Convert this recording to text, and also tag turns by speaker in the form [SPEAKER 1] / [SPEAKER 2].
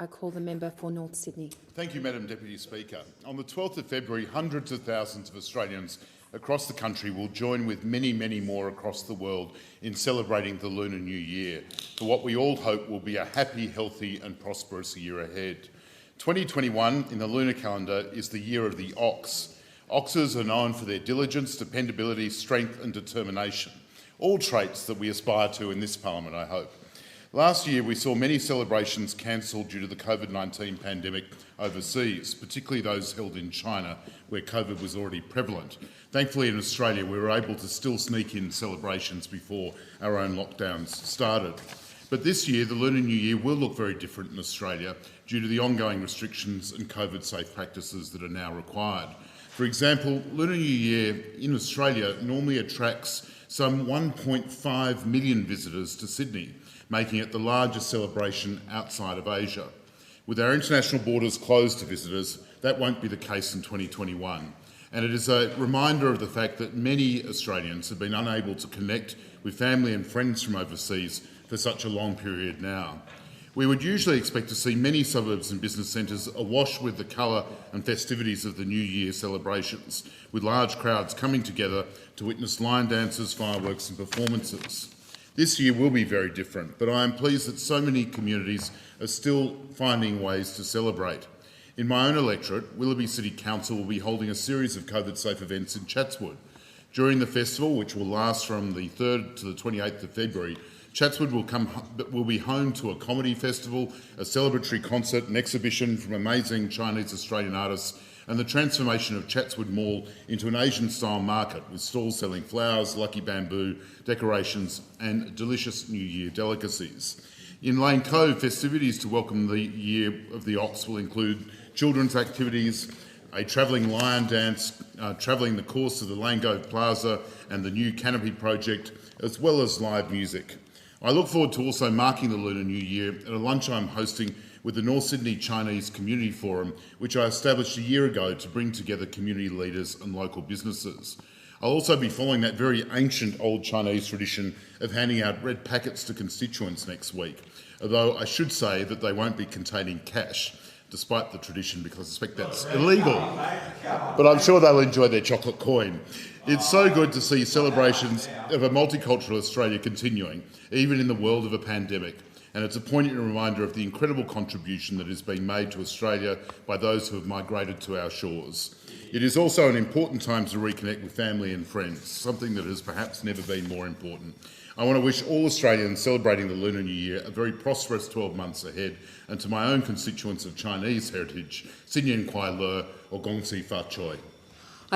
[SPEAKER 1] I call the member for North Sydney.
[SPEAKER 2] Thank you, Madam Deputy Speaker. On the 12th of February, hundreds of thousands of Australians across the country will join with many, many more across the world in celebrating the Lunar New Year for what we all hope will be a happy, healthy and prosperous year ahead. 2021 in the lunar calendar is the year of the ox. Oxes are known for their diligence, dependability, strength and determination, all traits that we aspire to in this parliament, I hope. Last year, we saw many celebrations cancelled due to the COVID-19 pandemic overseas, particularly those held in China, where COVID was already prevalent. Thankfully, in Australia, we were able to still sneak in celebrations before our own lockdowns started. But this year, the Lunar New Year will look very different in Australia due to the ongoing restrictions and COVID-safe practices that are now required. For example, Lunar New Year in Australia normally attracts some 1.5 million visitors to Sydney, making it the largest celebration outside of Asia. With our international borders closed to visitors, that won't be the case in 2021. And it is a reminder of the fact that many Australians have been unable to connect with family and friends from overseas for such a long period now. We would usually expect to see many suburbs and business centres awash with the colour and festivities of the New Year celebrations, with large crowds coming together to witness line dances, fireworks and performances. This year will be very different, but I am pleased that so many communities are still finding ways to celebrate. In my own electorate, Willoughby City Council will be holding a series of COVID-safe events in Chatswood. During the festival, which will last from the 3rd to the 28th of February, Chatswood will be home to a comedy festival, a celebratory concert, an exhibition from amazing Chinese-Australian artists, and the transformation of Chatswood Mall into an Asian-style market with stalls selling flowers, lucky bamboo, decorations and delicious New Year delicacies. In Lane Cove, festivities to welcome the Year of the Ox will include children's activities, a travelling lion dance, travelling the course of the Lane Cove Plaza and the new Canopy project, as well as live music. I look forward to also marking the Lunar New Year at a lunch I'm hosting with the North Sydney Chinese Community Forum, which I established a year ago to bring together community leaders and local businesses. I'll also be following that very ancient old Chinese tradition of handing out red packets to constituents next week, although I should say that they won't be containing cash, despite the tradition, because I suspect that's illegal. But I'm sure they'll enjoy their chocolate coin. It's so good to see celebrations of a multicultural Australia continuing, even in the world of a pandemic. And it's a poignant reminder of the incredible contribution that is being made to Australia by those who have migrated to our shores. It is also an important time to reconnect with family and friends, something that has perhaps never been more important. I want to wish all Australians celebrating the Lunar New Year a very prosperous 12 months ahead, and to my own constituents of Chinese heritage, Xin Yan Kuai Le or Gong Si Fa Choi.